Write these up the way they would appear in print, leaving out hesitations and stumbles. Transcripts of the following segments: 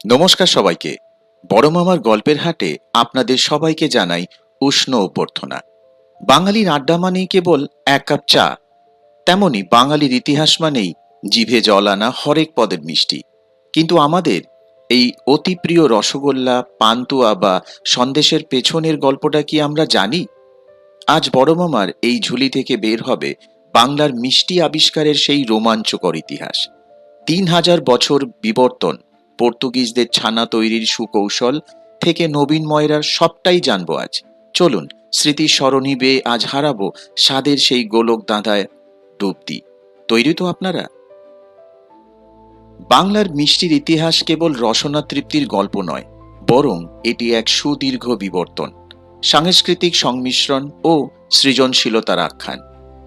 নমস্কার সবাইকে। বড় মামার গল্পের হাটে আপনাদের সবাইকে জানাই উষ্ণ অভ্যর্থনা। বাঙালির আড্ডা মানেই কেবল এক কাপ চা, তেমনি বাঙালির ইতিহাস মানেই জিভে জল আনা হরেক পদের মিষ্টি। কিন্তু আমাদের এই অতি প্রিয় রসগোল্লা, পান্তুয়া বা সন্দেশের পেছনের গল্পটা কি আমরা জানি? আজ বড় মামার এই ঝুলি থেকে বের হবে বাংলার মিষ্টি আবিষ্কারের সেই রোমাঞ্চকর ইতিহাস। ৩,০০০ বছর বিবর্তন, পর্তুগিজদের ছানা তৈরির সুকৌশল থেকে নবীন ময়রার সবটাই জানবো আজ। চলুন স্মৃতির সরণি বেয়ে আজ হারাবো স্বাদের সেই গোলক দাঁধায় ডুব দিই। তৈরি তো আপনারা? বাংলার মিষ্টির ইতিহাস কেবল রসনা তৃপ্তির গল্প নয়, বরং এটি এক সুদীর্ঘ বিবর্তন, সাংস্কৃতিক সংমিশ্রণ ও সৃজনশীলতার আখ্যান।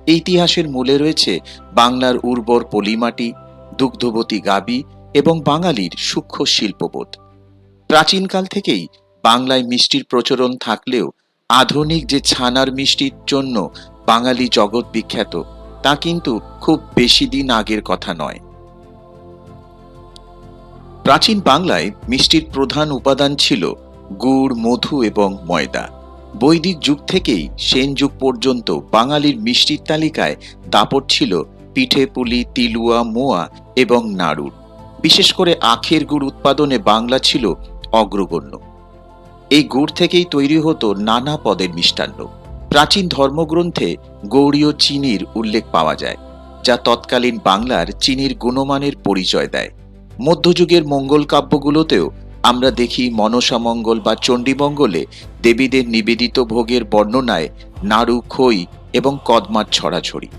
এই ইতিহাসের মূলে রয়েছে বাংলার উর্বর পলিমাটি, দুগ্ধবতী গাবি এবং বাঙালির সূক্ষ্ম শিল্পবোধ। প্রাচীনকাল থেকেই বাংলায় মিষ্টির প্রচলন থাকলেও আধুনিক যে ছানার মিষ্টির জন্য বাঙালি জগৎ বিখ্যাত, তা কিন্তু খুব বেশি দিন আগের কথা নয়। প্রাচীন বাংলায় মিষ্টির প্রধান উপাদান ছিল গুড়, মধু এবং ময়দা। বৈদিক যুগ থেকেই সেন যুগ পর্যন্ত বাঙালির মিষ্টির তালিকায় দাপট ছিল পিঠে পুলি, তিলুয়া, মোয়া এবং নাড়ুর। বিশেষ করে আখের গুড় উৎপাদনে বাংলা ছিল অগ্রগণ্য। এই গুড় থেকেই তৈরি হতো নানা পদের মিষ্টান্ন। প্রাচীন ধর্মগ্রন্থে গৌড়ীয় চিনির উল্লেখ পাওয়া যায়, যা তৎকালীন বাংলার চিনির গুণমানের পরিচয় দেয়। মধ্যযুগের মঙ্গল কাব্যগুলোতেও আমরা দেখি মনসা মঙ্গল বা চণ্ডীমঙ্গলে দেবীদের নিবেদিত ভোগের বর্ণনায় নাড়ু, খই এবং কদমার ছড়াছড়ি।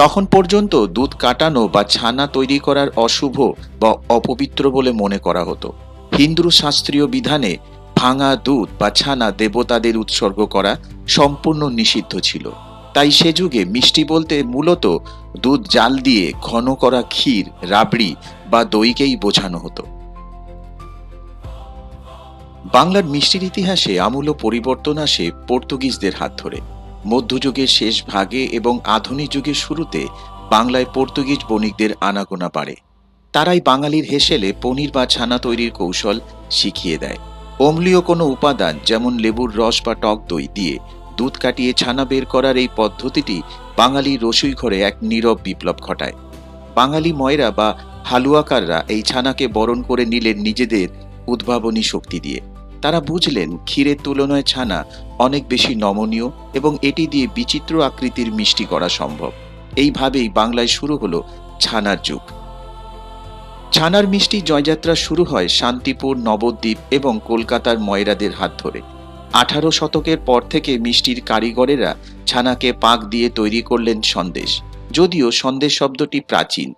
তখন পর্যন্ত দুধ কাটানো বা ছানা তৈরি করার অশুভ বা অপবিত্র বলে মনে করা হতো। হিন্দু শাস্ত্রীয় বিধানে ভাঙা দুধ বা ছানা দেবতাদের উৎসর্গ করা সম্পূর্ণ নিষিদ্ধ ছিল। তাই সে যুগে মিষ্টি বলতে মূলত দুধ জাল দিয়ে ঘন করা ক্ষীর, রাবড়ি বা দইকেই বোঝানো হতো। বাংলার মিষ্টির ইতিহাসে আমূল পরিবর্তন আসে পর্তুগিজদের হাত ধরে। মধ্যযুগের শেষ ভাগে এবং আধুনিক যুগের শুরুতে বাংলায় পর্তুগিজ বণিকদের আনাগোনা বাড়ে। তারাই বাঙালির হেসেলে পনির বা ছানা তৈরির কৌশল শিখিয়ে দেয়। অম্লীয় কোনো উপাদান যেমন লেবুর রস বা টক দই দিয়ে দুধ কাটিয়ে ছানা বের করার এই পদ্ধতিটি বাঙালির রসুই ঘরে এক নীরব বিপ্লব ঘটায়। বাঙালি ময়রা বা হালুয়াকাররা এই ছানাকে বরণ করে নিলেন নিজেদের উদ্ভাবনী শক্তি দিয়ে। তারা বুঝলেন ক্ষীরের তুলনায় ছানা অনেক বেশি নমনীয় এবং এটি দিয়ে বিচিত্র আকৃতির মিষ্টি করা সম্ভব। এইভাবেই বাংলায় শুরু হলো ছানার যুগ। ছানার মিষ্টি জয়যাত্রা শুরু হয় শান্তিপুর, নবদ্বীপ এবং কলকাতার ময়রাদের হাত ধরে। 18 শতকের পর থেকে মিষ্টির কারিগরেরা ছানাকে পাক দিয়ে তৈরি করলেন সন্দেশ। যদিও সন্দেশ শব্দটি প্রাচীন,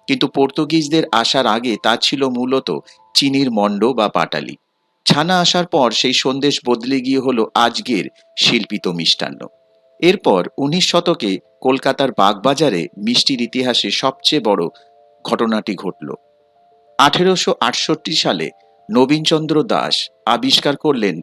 কিন্তু পর্তুগিজদের আসার আগে তা ছিল মূলত চিনির মণ্ড বা পাটালি। ছানা আসার পর সেই সন্দেশ বদলে গিয়ে হলো আজকের শিল্পিত মিষ্টান্ন। এরপর 19 শতকে কলকাতার বাগবাজারে মিষ্টির ইতিহাসে সবচেয়ে বড় ঘটনাটি ঘটল। 1868 সালে নবীনচন্দ্র দাস আবিষ্কার করলেন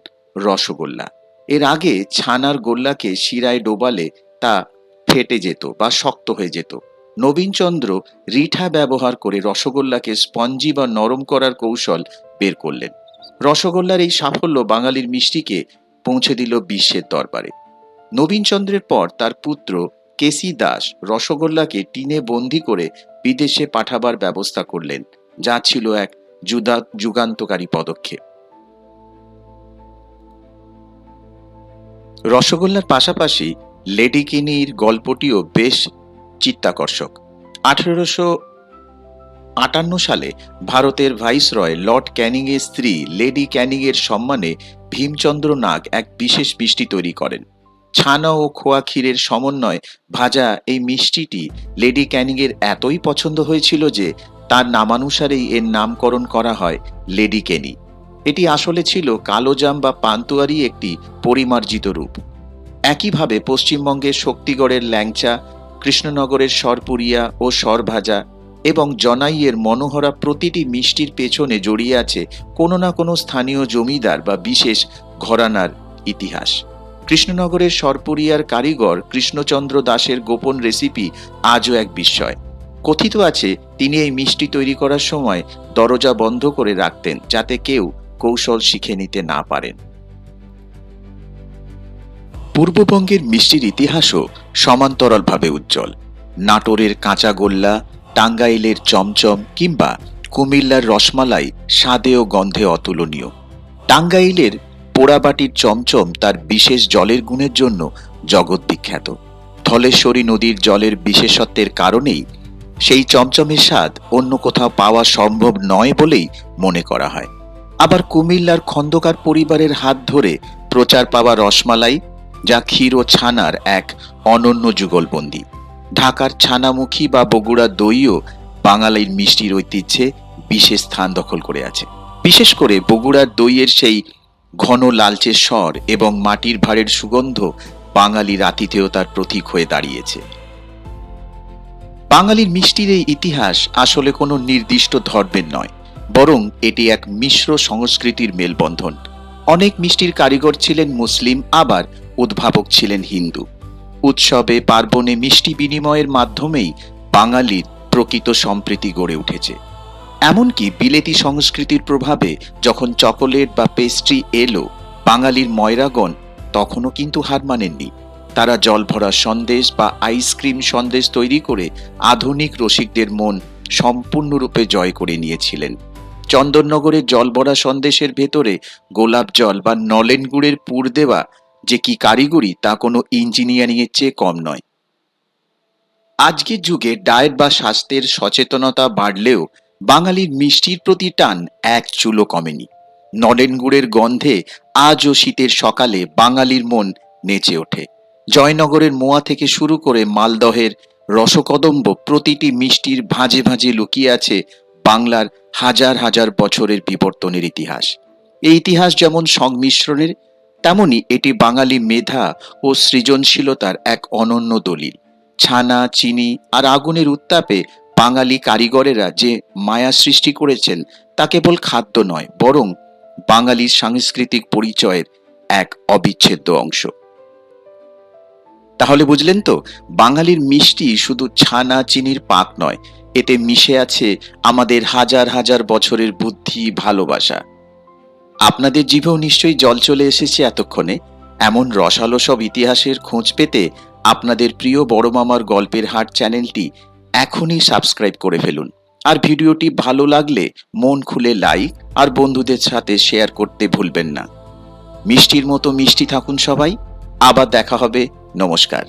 রসগোল্লা। এর আগে ছানার গোল্লাকে শিরায় ডোবালে তা ফেটে যেত বা শক্ত হয়ে যেত। নবীনচন্দ্র রিঠা ব্যবহার করে রসগোল্লাকে স্পঞ্জি বা নরম করার কৌশল বের করলেন। রসগোল্লার এই সাফল্য বাঙালির মিষ্টিকে পৌঁছে দিল বিশ্বের দরবারে। নবীনচন্দ্রের পর তার পুত্র কেসি দাস রসগোল্লাকে টিনে বন্দি করে বিদেশে পাঠাবার ব্যবস্থা করলেন, যা ছিল এক যুগান্তকারী পদক্ষেপ। রসগোল্লার পাশাপাশি লেডিকেনির গল্পটিও বেশ চিত্তাকর্ষক। 1858 সালে ভারতের ভাইসরয় লর্ড ক্যানিং এর স্ত্রী লেডি ক্যানিং এর সম্মানে ভীমচন্দ্র নাগ এক বিশেষ মিষ্টি তৈরি করেন। ছানা ও খোয়া ক্ষীরের সমন্বয় ভাজা এই মিষ্টিটি লেডি ক্যানিং এর এতই পছন্দ হয়েছিল যে তার নামানুসারেই এর নামকরণ করা হয় লেডি কেনি। এটি আসলে ছিল কালোজাম বা পান্তুয়ারি একটি পরিমার্জিত রূপ। একইভাবে পশ্চিমবঙ্গের শক্তিগড়ের ল্যাংচা, কৃষ্ণনগরের সরপুরিয়া ও সরভাজা এবং জনাইয়ের মনোহরা প্রতিটি মিষ্টির পেছনে জড়িয়ে আছে কোনো না কোনো স্থানীয় জমিদার বা বিশেষ ঘরানার ইতিহাস। কৃষ্ণনগরের সরপুরিয়ার কারিগর কৃষ্ণচন্দ্র দাসের গোপন রেসিপি আজও এক বিস্ময়। কথিত আছে তিনি এই মিষ্টি তৈরি করার সময় দরজা বন্ধ করে রাখতেন যাতে কেউ কৌশল শিখে নিতে না পারেন। পূর্ববঙ্গের মিষ্টির ইতিহাসও সমান্তরালভাবে উজ্জ্বল। নাটোরের কাঁচা গোল্লা, টাঙ্গাইলের চমচম কিংবা কুমিল্লার রসমালাই স্বাদে ও গন্ধে অতুলনীয়। টাঙ্গাইলের পোড়াবাটির চমচম তার বিশেষ জলের গুণের জন্য জগৎ বিখ্যাত। ধলেশ্বরী নদীর জলের বিশেষত্বের কারণেই সেই চমচমের স্বাদ অন্য কোথাও পাওয়া সম্ভব নয় বলেই মনে করা হয়। আবার কুমিল্লার খন্দকার পরিবারের হাত ধরে প্রচার পাওয়া রসমালাই, যা ক্ষীর ও ছানার এক অনন্য যুগলবন্দী। ঢাকার ছানামুখী বা বগুড়া দইও বাঙালির মিষ্টির ঐতিহ্যে বিশেষ স্থান দখল করে আছে। বিশেষ করে বগুড়ার দইয়ের সেই ঘন লালচে স্বর এবং মাটির ভাঁড়ের সুগন্ধ বাঙালির আতিথেয়তার প্রতীক হয়ে দাঁড়িয়েছে। বাঙালির মিষ্টির এই ইতিহাস আসলে কোনো নির্দিষ্ট ধর্মের নয়, বরং এটি এক মিশ্র সংস্কৃতির মেলবন্ধন। অনেক মিষ্টির কারিগর ছিলেন মুসলিম, আবার উদ্ভাবক ছিলেন হিন্দু। উৎসবে পার্বণে মিষ্টি বিনিময়ের মাধ্যমেই বাঙালির প্রকৃত সম্প্রীতি গড়ে উঠেছে। এমনকি বিলেতি সংস্কৃতির প্রভাবে যখন চকোলেট বা পেস্ট্রি এলো, বাঙালির ময়রাগণ তখনও কিন্তু হার মানেননি। তারা জলভরা সন্দেশ বা আইসক্রিম সন্দেশ তৈরি করে আধুনিক রসিকদের মন সম্পূর্ণরূপে জয় করে নিয়েছিলেন। চন্দননগরের জলভরা সন্দেশের ভেতরে গোলাপ জল বা নলেন গুড়ের পুর দেওয়া যে কি কারিগরি, তা কোনো ইঞ্জিনিয়ারিংয়ের চেয়ে কম নয়। আজকের যুগে ডায়েট বা স্বাস্থ্যের সচেতনতা বাড়লেও বাঙালির মিষ্টির প্রতি টান এক চুলো কমেনি। নলেন গুড়ের গন্ধে আজও শীতের সকালে বাঙালির মন নেচে ওঠে। জয়নগরের মোয়া থেকে শুরু করে মালদহের রসকদম্ব, প্রতিটি মিষ্টির ভাঁজে ভাঁজে লুকিয়ে আছে বাংলার হাজার হাজার বছরের বিবর্তনের ইতিহাস। এই ইতিহাস যেমন সংমিশ্রণের, তেমনি এটি বাঙালি মেধা ও সৃজনশীলতার এক অনন্য দলিল। ছানা, চিনি আর আগুনের উত্তাপে বাঙালি কারিগরেরা যে মায়া সৃষ্টি করেছেন, তা কেবল খাদ্য নয়, বরং বাঙালির সাংস্কৃতিক পরিচয়ের এক অবিচ্ছেদ্য অংশ। তাহলে বুঝলেন তো, বাঙালির মিষ্টি শুধু ছানা চিনির পাক নয়, এতে মিশে আছে আমাদের হাজার হাজার বছরের বুদ্ধি, ভালোবাসা। আপনাদের জিভেও নিশ্চয়ই জল চলে এসেছে এতক্ষণে। এমন রসালো সব ইতিহাসের খোঁজ পেতে আপনাদের প্রিয় বড় মামার গল্পের হাট চ্যানেলটি এখনই সাবস্ক্রাইব করে ফেলুন। আর ভিডিওটি ভালো লাগলে মন খুলে লাইক আর বন্ধুদের সাথে শেয়ার করতে ভুলবেন না। মিষ্টির মতো মিষ্টি থাকুন সবাই। আবার দেখা হবে। নমস্কার।